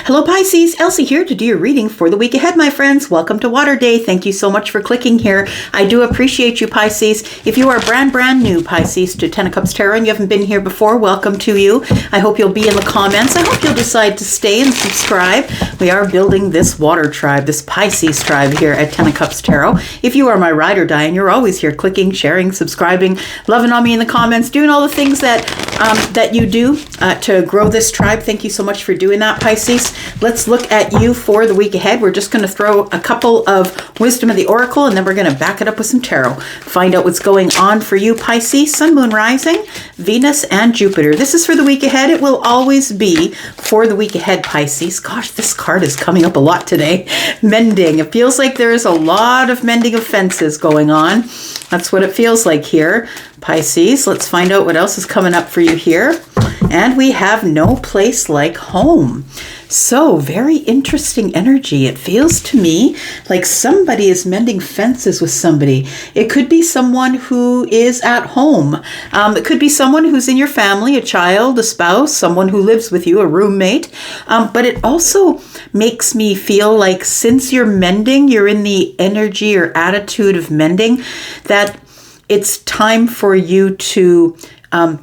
Hello Pisces, Elsie here to do your reading for the week ahead, my friends. Welcome to Water Day. Thank you so much for clicking here. I do appreciate you, Pisces. If you are brand new, Pisces, to Ten of Cups Tarot and you haven't been here before, welcome to you. I hope you'll be in the comments. I hope you'll decide to stay and subscribe. We are building this water tribe, this Pisces tribe here at Ten of Cups Tarot. If you are my ride or die and you're always here clicking, sharing, subscribing, loving on me in the comments, doing all the things that you do to grow this tribe, thank you so much for doing that, Pisces. Let's look at you for the week ahead. We're just going to throw a couple of Wisdom of the Oracle, and then we're going to back it up with some tarot. Find out what's going on for you, Pisces, Sun, Moon, Rising, Venus, and Jupiter. This is for the week ahead. It will always be for the week ahead, Pisces. Gosh, this card is coming up a lot today. Mending. It feels like there is a lot of mending of fences going on. That's what it feels like here, Pisces. Let's find out what else is coming up for you here. And we have no place like home. So very interesting energy. It feels to me like somebody is mending fences with somebody. It could be someone who is at home. It could be someone who's in your family, a child, a spouse, someone who lives with you, a roommate. But it also makes me feel like since you're mending, you're in the energy or attitude of mending, that it's time for you to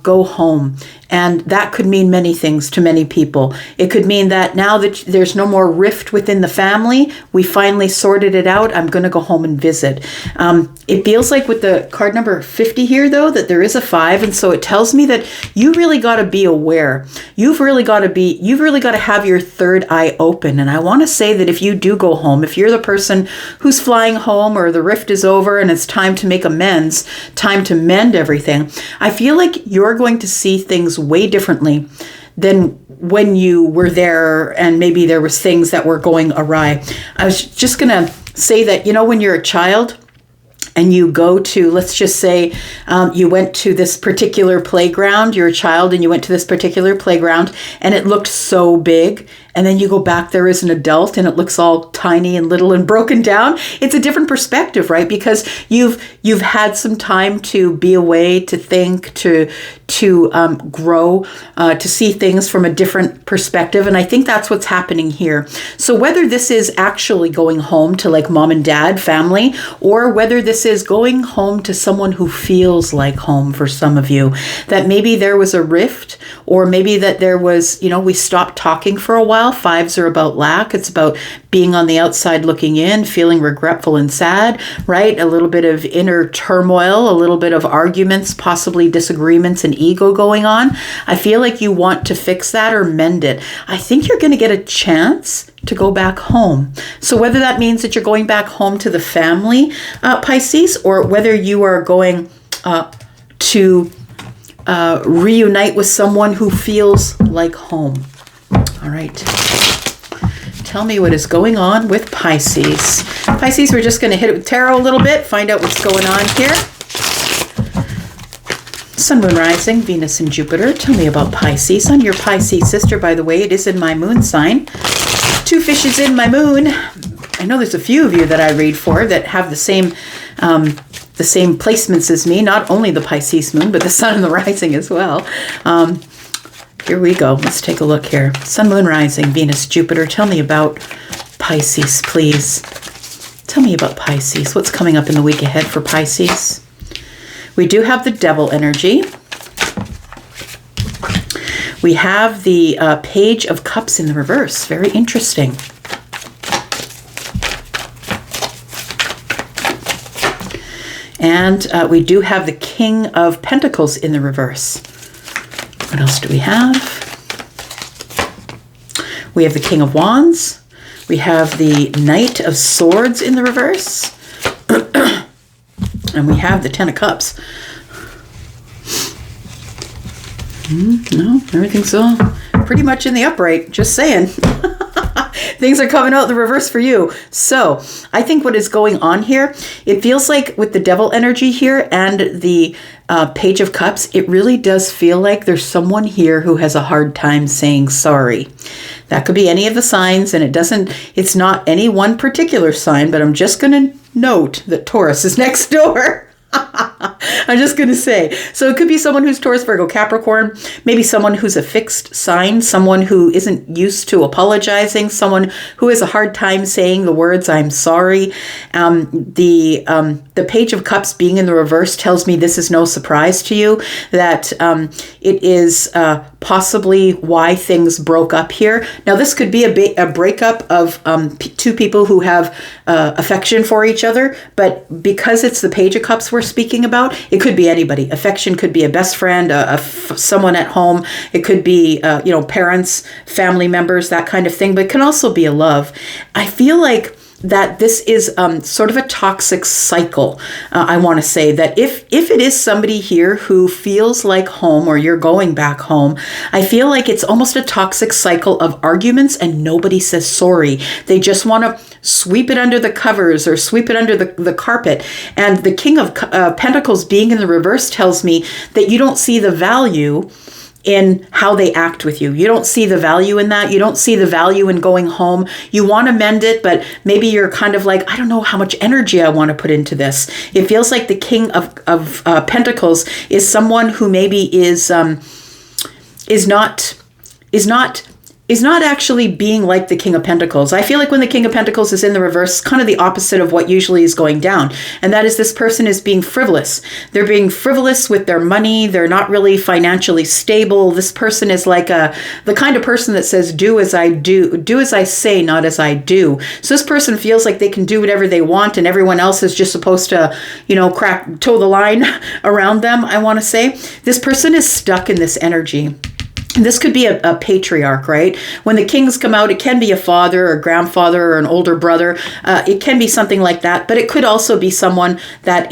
go home. And that could mean many things to many people. It could mean that now that there's no more rift within the family, we finally sorted it out, I'm going to go home and visit. It feels like with the card number 50 here, though, that there is a 5. And so it tells me that you really got to be aware. You've really got to have your third eye open. And I want to say that if you do go home, if you're the person who's flying home or the rift is over and it's time to make amends, time to mend everything, I feel like you're going to see things way differently than when you were there and maybe there was things that were going awry. I was just going to say that, when you're a child and you go to, let's just say you went to this particular playground, you're a child and you went to this particular playground and it looked so big. And then you go back there as an adult and it looks all tiny and little and broken down. It's a different perspective, right? Because you've had some time to be away, to think, to grow, to see things from a different perspective. And I think that's what's happening here. So whether this is actually going home to like mom and dad, family, or whether this is going home to someone who feels like home for some of you, that maybe there was a rift, or maybe that there was, we stopped talking for a while. 5s are about lack. It's about being on the outside looking in, feeling regretful and sad, right? A little bit of inner turmoil, a little bit of arguments, possibly disagreements and ego going on. I feel like you want to fix that or mend it. I think you're going to get a chance to go back home. So whether that means that you're going back home to the family, Pisces, or whether you are going to reunite with someone who feels like home. All right. Tell me what is going on with Pisces. Pisces, we're just going to hit it with tarot a little bit, find out what's going on here. Sun, Moon, Rising, Venus, and Jupiter. Tell me about Pisces. I'm your Pisces sister, by the way. It is in my moon sign. 2 fishes in my moon. I know there's a few of you that I read for that have the same placements as me. Not only the Pisces moon, but the Sun and the Rising as well. Here we go. Let's take a look here. Sun, Moon, Rising, Venus, Jupiter. Tell me about Pisces, please. Tell me about Pisces. What's coming up in the week ahead for Pisces? We do have the Devil energy. We have the Page of Cups in the reverse. Very interesting. And we do have the King of Pentacles in the reverse. What else do we have? We have the King of Wands. We have the Knight of Swords in the reverse. And we have the Ten of Cups. No, everything's all pretty much in the upright. Just saying. Things are coming out the reverse for you. So I think what is going on here, it feels like with the Devil energy here and the Page of Cups, it really does feel like there's someone here who has a hard time saying sorry. That could be any of the signs, and it's not any one particular sign, but I'm just going to note that Taurus is next door. I'm just going to say. So it could be someone who's Taurus, Virgo, Capricorn, maybe someone who's a fixed sign, someone who isn't used to apologizing, someone who has a hard time saying the words, I'm sorry. The Page of Cups being in the reverse tells me this is no surprise to you, that it is possibly why things broke up here. Now, this could be a breakup of two people who have affection for each other, but because it's the Page of Cups we're speaking about, it could be anybody. Affection could be a best friend, someone at home. It could be, parents, family members, that kind of thing, but it can also be a love. I feel like that this is sort of a toxic cycle. I want to say that if it is somebody here who feels like home, or you're going back home, I feel like it's almost a toxic cycle of arguments and nobody says sorry. They just want to sweep it under the covers or sweep it under the carpet. And the King of Pentacles being in the reverse tells me that you don't see the value in how they act with you. You don't see the value in that. You don't see the value in going home. You want to mend it, but maybe you're kind of like, I don't know how much energy I want to put into this. It feels like the King of Pentacles is someone who maybe is not actually being like the King of Pentacles. I feel like when the King of Pentacles is in the reverse, kind of the opposite of what usually is going down. And that is, this person is being frivolous. They're being frivolous with their money. They're not really financially stable. This person is like the kind of person that says, do as I do, do as I say, not as I do. So this person feels like they can do whatever they want and everyone else is just supposed to, toe the line around them, I want to say. This person is stuck in this energy. This could be a patriarch, right? When the kings come out, it can be a father or grandfather or an older brother. It can be something like that, but it could also be someone that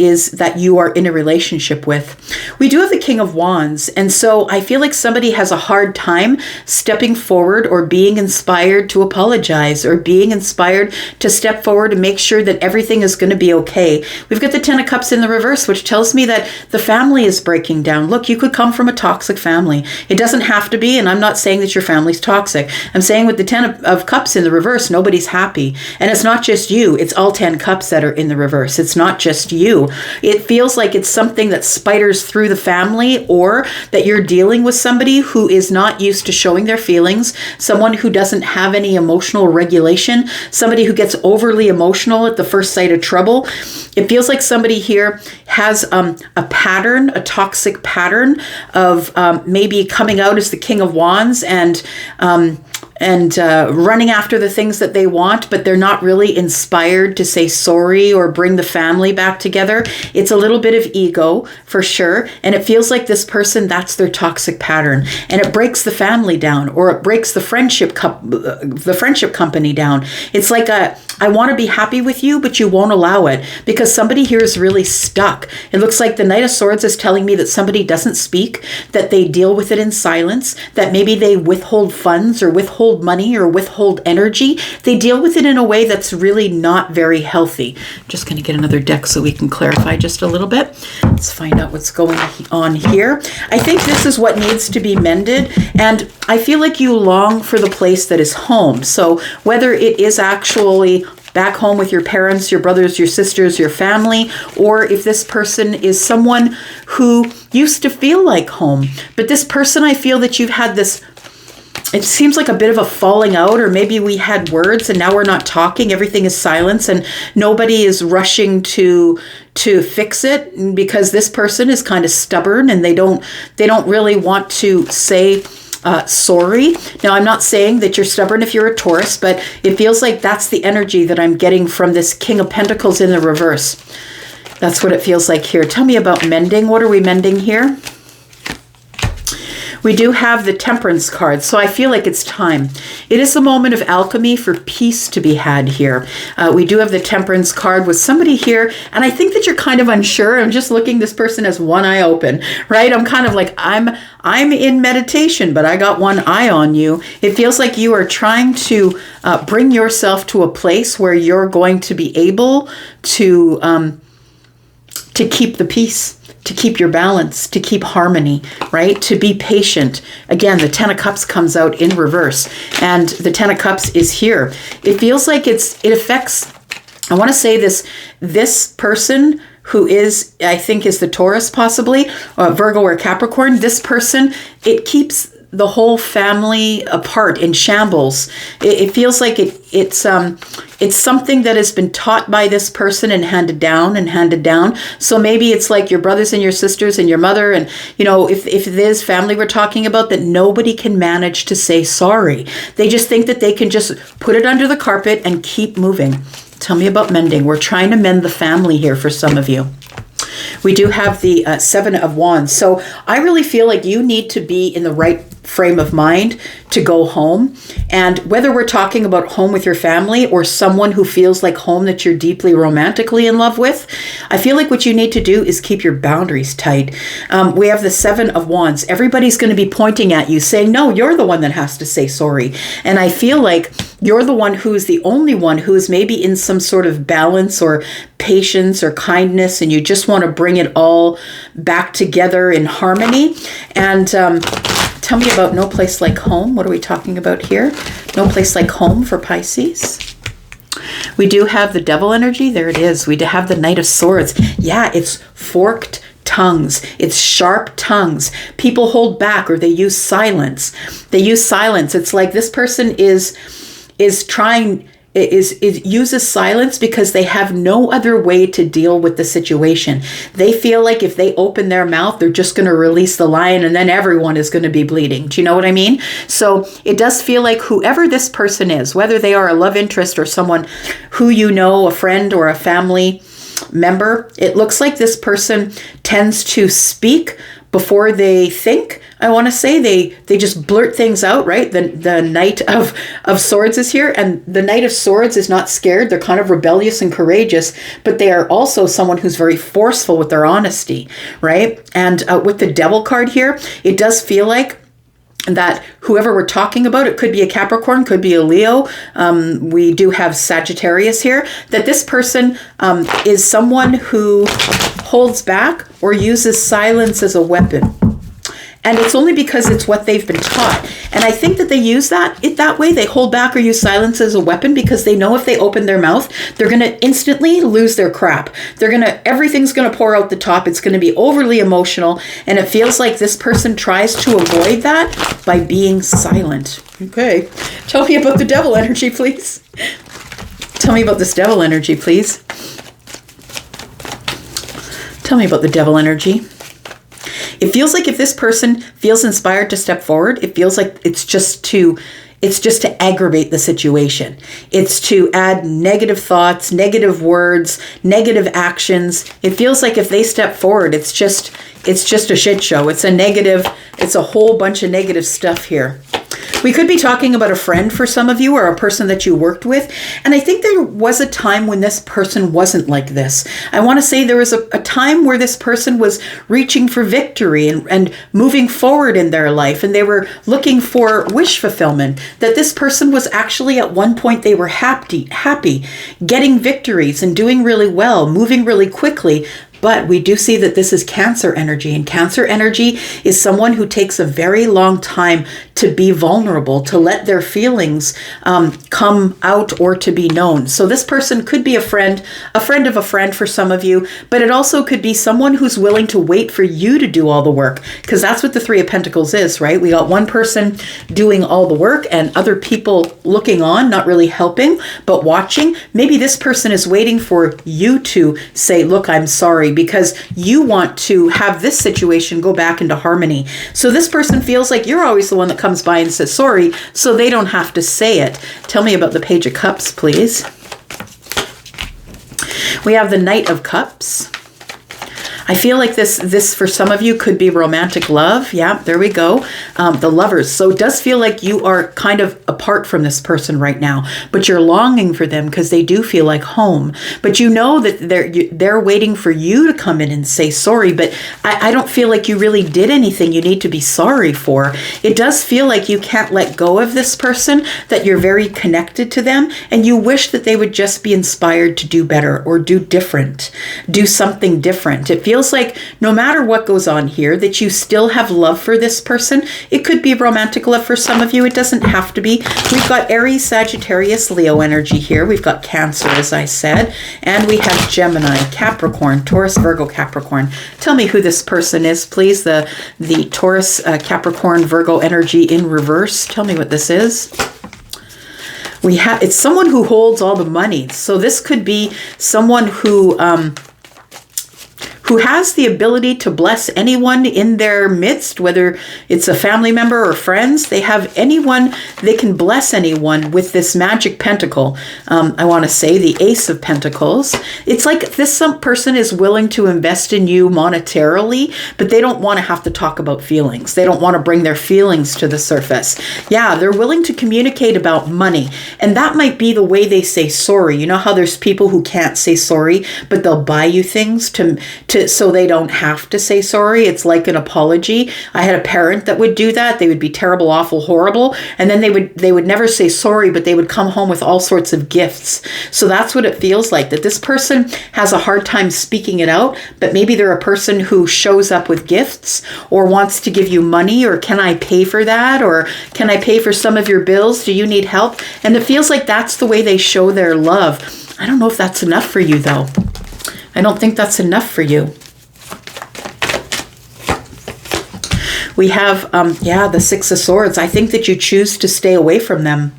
you are in a relationship with. We do have the King of Wands, and so I feel like somebody has a hard time stepping forward or being inspired to apologize or being inspired to step forward and make sure that everything is going to be okay. We've got the Ten of Cups in the reverse, which tells me that the family is breaking down. Look, you could come from a toxic family. It doesn't have to be, and I'm not saying that your family's toxic. I'm saying with the Ten of Cups in the reverse, nobody's happy. And it's not just you. It's all 10 cups that are in the reverse. It's not just you. It feels like it's something that spiders through the family, or that you're dealing with somebody who is not used to showing their feelings, someone who doesn't have any emotional regulation, somebody who gets overly emotional at the first sight of trouble. It feels like somebody here has a pattern, a toxic pattern of maybe coming out as the King of Wands and running after the things that they want, but they're not really inspired to say sorry or bring the family back together. It's a little bit of ego for sure. And it feels like this person, that's their toxic pattern. And it breaks the family down, or it breaks the friendship company down. It's like I want to be happy with you, but you won't allow it because somebody here is really stuck. It looks like the Knight of Swords is telling me that somebody doesn't speak, that they deal with it in silence, that maybe they withhold funds or withhold money or withhold energy. They deal with it in a way that's really not very healthy. I'm just going to get another deck so we can clarify just a little bit. Let's find out what's going on here. I think this is what needs to be mended, and I feel like you long for the place that is home. So whether it is actually back home with your parents, your brothers, your sisters, your family, or if this person is someone who used to feel like home. But this person, I feel that you've had this, it seems like a bit of a falling out, or maybe we had words and now we're not talking. Everything is silence and nobody is rushing to fix it because this person is kind of stubborn and they don't really want to say sorry. Now, I'm not saying that you're stubborn if you're a Taurus, but it feels like that's the energy that I'm getting from this King of Pentacles in the reverse. That's what it feels like here. Tell me about mending. What are we mending here? We do have the Temperance card, so I feel like it's time. It is a moment of alchemy for peace to be had here. We do have the Temperance card with somebody here, and I think that you're kind of unsure. I'm just looking, this person has one eye open, right? I'm kind of like, I'm in meditation, but I got one eye on you. It feels like you are trying to bring yourself to a place where you're going to be able to keep the peace, to keep your balance, to keep harmony, right? To be patient. Again, the Ten of Cups comes out in reverse, and the Ten of Cups is here. It feels like it affects, I want to say this person who is, I think, is the Taurus possibly, Virgo or Capricorn. This person, it keeps the whole family apart, in shambles. It feels like it's something that has been taught by this person and handed down and handed down. So maybe it's like your brothers and your sisters and your mother, and if it is family we're talking about, that nobody can manage to say sorry. They just think that they can just put it under the carpet and keep moving. Tell me about mending. We're trying to mend the family here for some of you. We do have the Seven of Wands. So I really feel like you need to be in the right frame of mind to go home. And whether we're talking about home with your family or someone who feels like home that you're deeply romantically in love with, I feel like what you need to do is keep your boundaries tight. We have the Seven of Wands. Everybody's going to be pointing at you saying, no, you're the one that has to say sorry. And I feel like you're the one who is the only one who is maybe in some sort of balance or patience or kindness, and you just want to bring it all back together in harmony. And tell me about No Place Like Home. What are we talking about here? No Place Like Home for Pisces. We do have the Devil energy. There it is. We have the Knight of Swords. Yeah, it's forked tongues. It's sharp tongues. People hold back, or they use silence. They use silence. It's like this person is trying, uses silence because they have no other way to deal with the situation. They feel like if they open their mouth, they're just going to release the lion, and then everyone is going to be bleeding. Do you know what I mean? So it does feel like whoever this person is, whether they are a love interest or someone who you know, a friend or a family member, it looks like this person tends to speak before they think. I want to say they just blurt things out, right? The Knight of Swords is here, and the Knight of Swords is not scared. They're kind of rebellious and courageous, but they are also someone who's very forceful with their honesty, right? And with the Devil card here, it does feel like that whoever we're talking about, it could be a Capricorn, could be a Leo. We do have Sagittarius here, that this person is someone who holds back or uses silence as a weapon. And it's only because it's what they've been taught. And I think that they use that way. They hold back or use silence as a weapon because they know if they open their mouth, they're going to instantly lose their crap. Everything's going to pour out the top. It's going to be overly emotional. And it feels like this person tries to avoid that by being silent. Okay. Tell me about the Devil energy, please. Tell me about this Devil energy, please. Tell me about the Devil energy. It feels like if this person feels inspired to step forward, it feels like it's just to aggravate the situation. It's to add negative thoughts, negative words, negative actions. It feels like if they step forward, it's just a shit show. It's a whole bunch of negative stuff here. We could be talking about a friend for some of you, or a person that you worked with. And I think there was a time when this person wasn't like this. I want to say there was a time where this person was reaching for victory and moving forward in their life. And they were looking for wish fulfillment. That this person was actually at one point, they were happy, getting victories and doing really well, moving really quickly. But we do see that this is Cancer energy, and Cancer energy is someone who takes a very long time to be vulnerable, to let their feelings come out or to be known. So this person could be a friend of a friend for some of you, but it also could be someone who's willing to wait for you to do all the work, because that's what the Three of Pentacles is, right? We got one person doing all the work and other people looking on, not really helping, but watching. Maybe this person is waiting for you to say, look, I'm sorry, because you want to have this situation go back into harmony. So this person feels like you're always the one that comes by and says sorry, so they don't have to say it. Tell me about the Page of Cups, please. We have the Knight of Cups. I feel like this for some of you could be romantic love. Yeah, there we go. The Lovers. So it does feel like you are kind of apart from this person right now, but you're longing for them because they do feel like home. But you know that they're waiting for you to come in and say sorry. But I don't feel like you really did anything you need to be sorry for. It does feel like you can't let go of this person, that you're very connected to them, and you wish that they would just be inspired to do better or do different, do something different. It feels feels like no matter what goes on here, that you still have love for this person. It could be romantic love for some of you. It doesn't have to be. We've got Aries, Sagittarius, Leo energy here. We've got Cancer, as I said, and we have Gemini, Capricorn, Taurus, Virgo, Capricorn. Tell me who this person is, please. The Taurus, Capricorn, Virgo energy in reverse. Tell me what this is. It's someone who holds all the money. So this could be someone who has the ability to bless anyone in their midst, whether it's a family member or friends. They have anyone, they can bless anyone with this magic pentacle. I want to say the Ace of Pentacles. It's like some person is willing to invest in you monetarily, but they don't want to have to talk about feelings. They don't want to bring their feelings to the surface. Yeah, they're willing to communicate about money. And that might be the way they say sorry. You know how there's people who can't say sorry, but they'll buy you things so they don't have to say sorry. It's like an apology. I had a parent that would do that. They would be terrible, awful, horrible, and then they would never say sorry, but they would come home with all sorts of gifts. So that's what it feels like, that this person has a hard time speaking it out, but maybe they're a person who shows up with gifts or wants to give you money, or can I pay for that, or can I pay for some of your bills? Do you need help? And it feels like that's the way they show their love. I don't know if that's enough for you, though. I don't think that's enough for you. We have, the Six of Swords. I think that you choose to stay away from them.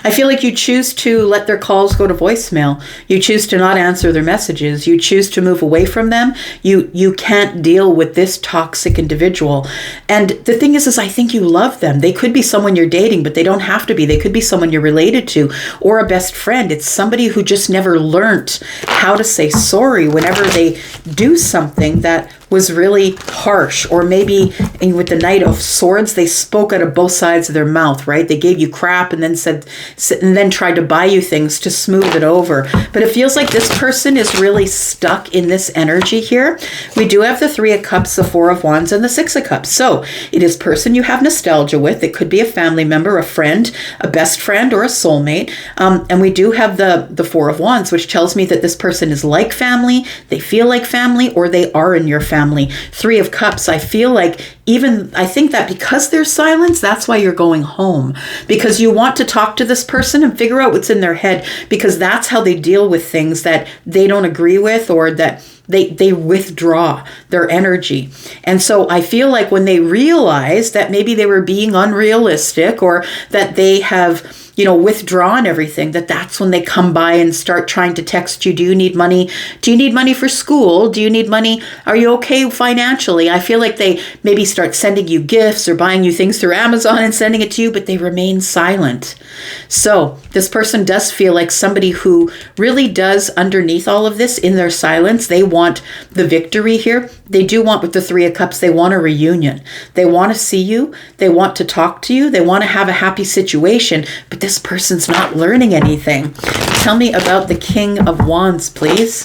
I feel like you choose to let their calls go to voicemail. You choose to not answer their messages. You choose to move away from them. You can't deal with this toxic individual. And the thing is I think you love them. They could be someone you're dating, but they don't have to be. They could be someone you're related to or a best friend. It's somebody who just never learned how to say sorry whenever they do something that was really harsh, or maybe with the Knight of Swords, they spoke out of both sides of their mouth, right? They gave you crap and then tried to buy you things to smooth it over. But it feels like this person is really stuck in this energy here. We do have the Three of Cups, the Four of Wands, and the Six of Cups. So it is person you have nostalgia with. It could be a family member, a friend, a best friend, or a soulmate. And we do have the Four of Wands, which tells me that this person is like family, they feel like family, or they are in your family. Three of Cups, I feel like I think that because there's silence, that's why you're going home. Because you want to talk to this person and figure out what's in their head, because that's how they deal with things that they don't agree with, or that they withdraw their energy. And so I feel like when they realize that maybe they were being unrealistic, or that they have withdrawn everything, that's when they come by and start trying to text you. Do you need money? Do you need money for school? Do you need money? Are you okay financially? I feel like they maybe start sending you gifts or buying you things through Amazon and sending it to you, but they remain silent. So this person does feel like somebody who really does, underneath all of this, in their silence, they want the victory here. They do want, with the Three of Cups, they want a reunion. They want to see you. They want to talk to you. They want to have a happy situation, but this person's not learning anything. Tell me about the King of Wands, please.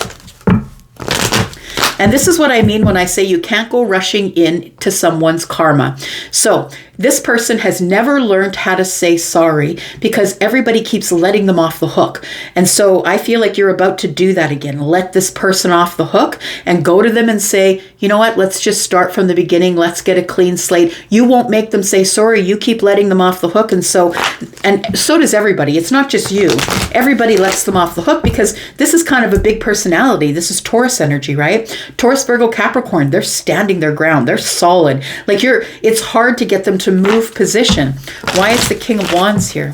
And this is what I mean when I say you can't go rushing in to someone's karma. So this person has never learned how to say sorry because everybody keeps letting them off the hook. And so I feel like you're about to do that again. Let this person off the hook and go to them and say, you know what, let's just start from the beginning. Let's get a clean slate. You won't make them say sorry. You keep letting them off the hook. And so does everybody. It's not just you. Everybody lets them off the hook because this is kind of a big personality. This is Taurus energy, right? Taurus, Virgo, Capricorn, they're standing their ground. They're solid. It's hard to get them to move position. Why is the King of Wands here?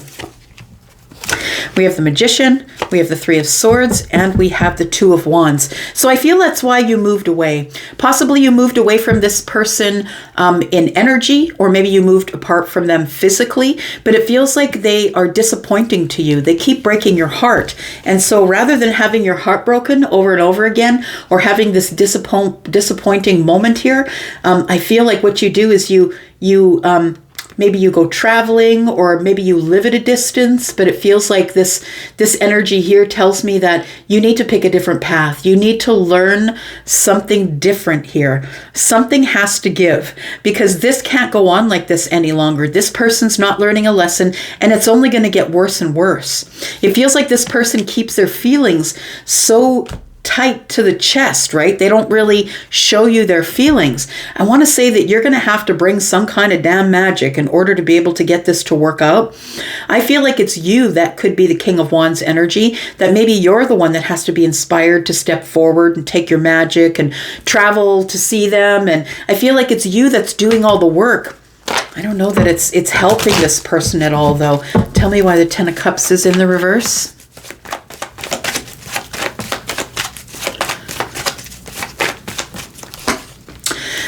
We have the Magician, we have the Three of Swords, and we have the Two of Wands. So I feel that's why you moved away. Possibly you moved away from this person in energy, or maybe you moved apart from them physically, but it feels like they are disappointing to you. They keep breaking your heart. And so rather than having your heart broken over and over again, or having this disappointing moment here, I feel like what you do is maybe you go traveling, or maybe you live at a distance, but it feels like this energy here tells me that you need to pick a different path. You need to learn something different here. Something has to give, because this can't go on like this any longer. This person's not learning a lesson, and it's only going to get worse and worse. It feels like this person keeps their feelings so tight to the chest, right? They don't really show you their feelings. I want to say that you're going to have to bring some kind of damn magic in order to be able to get this to work out. I feel like it's you that could be the King of Wands energy, that maybe you're the one that has to be inspired to step forward and take your magic and travel to see them. And I feel like it's you that's doing all the work. I don't know that it's helping this person at all, though. Tell me why the Ten of Cups is in the reverse.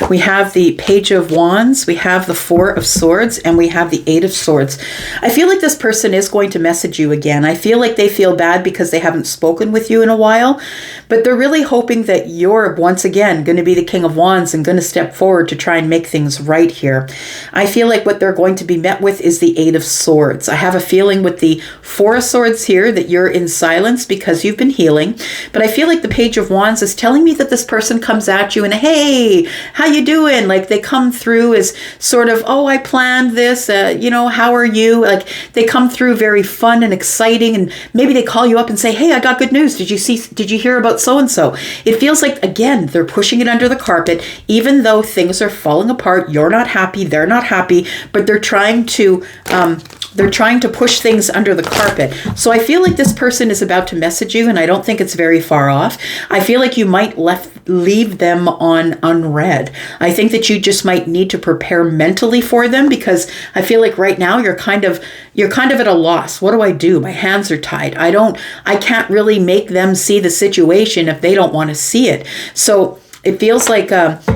We have the Page of Wands, we have the Four of Swords, and we have the Eight of Swords. I feel like this person is going to message you again. I feel like they feel bad because they haven't spoken with you in a while, but they're really hoping that you're, once again, going to be the King of Wands and going to step forward to try and make things right here. I feel like what they're going to be met with is the Eight of Swords. I have a feeling with the Four of Swords here that you're in silence because you've been healing, but I feel like the Page of Wands is telling me that this person comes at you and, hey, how you doing? Like they come through as sort of, oh, I planned this, how are you? Like they come through very fun and exciting, and maybe they call you up and say, hey, I got good news. Did you hear about so-and-so? It feels like, again, they're pushing it under the carpet, even though things are falling apart. You're not happy, they're not happy, but they're trying to push things under the carpet. So I feel like this person is about to message you, and I don't think it's very far off. I feel like you might leave them on unread. I think that you just might need to prepare mentally for them, because I feel like right now you're kind of at a loss. What do I do? My hands are tied. I can't really make them see the situation if they don't want to see it. So it feels like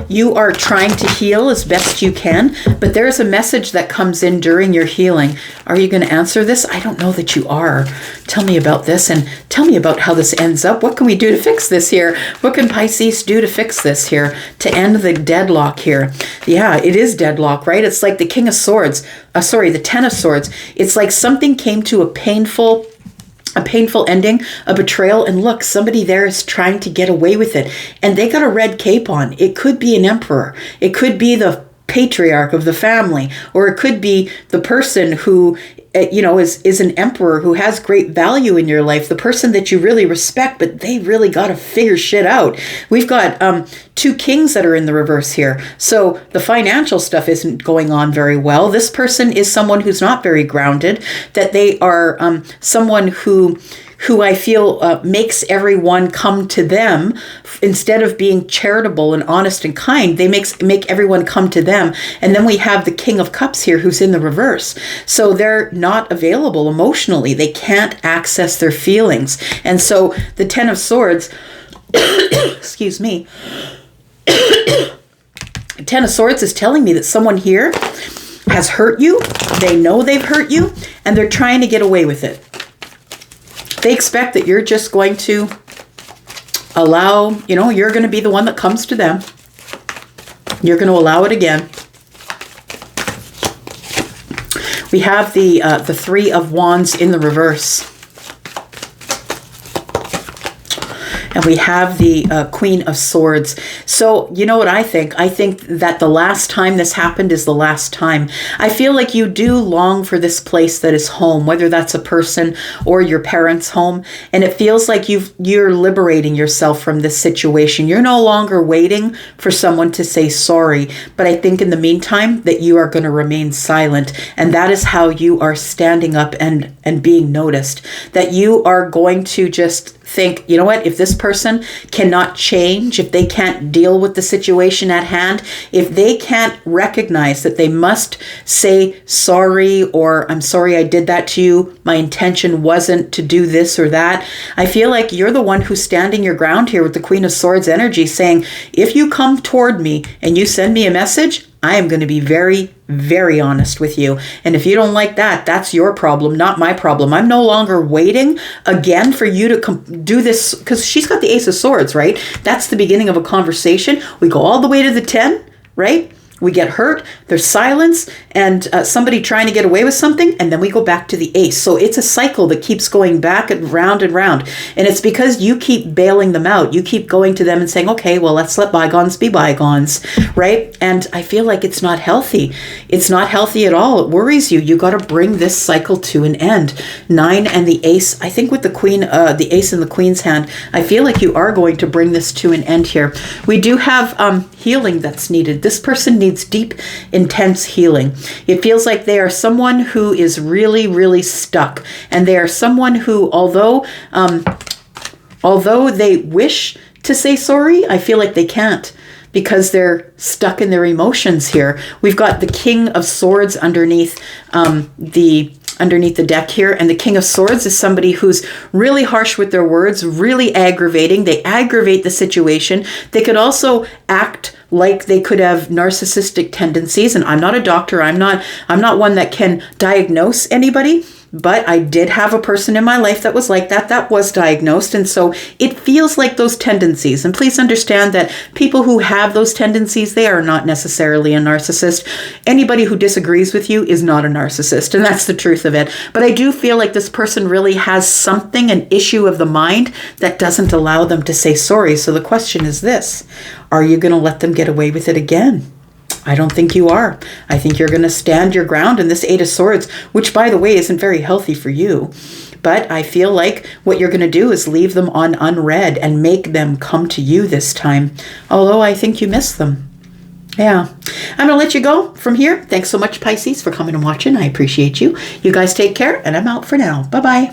you are trying to heal as best you can, but there's a message that comes in during your healing. Are you going to answer this? I don't know that you are. Tell me about this, and tell me about how this ends up. What can we do to fix this here? What can Pisces do to fix this here, to end the deadlock here? Yeah, it is deadlock, right? It's like the King of Swords. The Ten of Swords. It's like something came to a painful ending, a betrayal, and look, somebody there is trying to get away with it, and they got a red cape on. It could be an emperor, it could be the patriarch of the family, or it could be the person who is an emperor who has great value in your life, the person that you really respect, but they really got to figure shit out. We've got two kings that are in the reverse here. So the financial stuff isn't going on very well. This person is someone who's not very grounded, that they are someone who I feel makes everyone come to them. Instead of being charitable and honest and kind, they make everyone come to them. And then we have the King of Cups here who's in the reverse. So they're not available emotionally. They can't access their feelings. And so the Ten of Swords, excuse me, Ten of Swords is telling me that someone here has hurt you. They know they've hurt you, and they're trying to get away with it. They expect that you're just going to allow, you're going to be the one that comes to them. You're going to allow it again. We have the Three of Wands in the reverse. And we have the Queen of Swords. So you know what I think? I think that the last time this happened is the last time. I feel like you do long for this place that is home, whether that's a person or your parents' home. And it feels like you're liberating yourself from this situation. You're no longer waiting for someone to say sorry. But I think in the meantime that you are going to remain silent. And that is how you are standing up and being noticed. That you are going to just think, you know what, if this person cannot change, if they can't deal with the situation at hand, if they can't recognize that they must say sorry, or I'm sorry I did that to you, my intention wasn't to do this or that, I feel like you're the one who's standing your ground here with the Queen of Swords energy, saying, if you come toward me and you send me a message, I am going to be very, very honest with you. And if you don't like that, that's your problem, not my problem. I'm no longer waiting again for you to do this, because she's got the Ace of Swords, right? That's the beginning of a conversation. We go all the way to the 10, right? we get hurt, there's silence, and somebody trying to get away with something, and then we go back to the ace. So it's a cycle that keeps going back and round and round. And it's because you keep bailing them out. You keep going to them and saying, okay, well, let's let bygones be bygones, right? And I feel like it's not healthy. It's not healthy at all. It worries you. You got to bring this cycle to an end. 9 and the ace, I think with the queen, the ace and the queen's hand, I feel like you are going to bring this to an end here. We do have healing that's needed. This person needs deep, intense healing. It feels like they are someone who is really, really stuck. And they are someone who, although they wish to say sorry, I feel like they can't, because they're stuck in their emotions here. We've got the King of Swords underneath the deck here, and the King of Swords is somebody who's really harsh with their words, really aggravating. They aggravate the situation. They could also act like they could have narcissistic tendencies, and I'm not a doctor. I'm not one that can diagnose anybody, but I did have a person in my life that was like that was diagnosed. And so it feels like those tendencies. And please understand that people who have those tendencies, they are not necessarily a narcissist. Anybody who disagrees with you is not a narcissist. And that's the truth of it. But I do feel like this person really has something, an issue of the mind that doesn't allow them to say sorry. So the question is this: are you going to let them get away with it again? I don't think you are. I think you're going to stand your ground in this 8 of Swords, which, by the way, isn't very healthy for you. But I feel like what you're going to do is leave them on unread and make them come to you this time. Although I think you miss them. Yeah. I'm going to let you go from here. Thanks so much, Pisces, for coming and watching. I appreciate you. You guys take care, and I'm out for now. Bye-bye.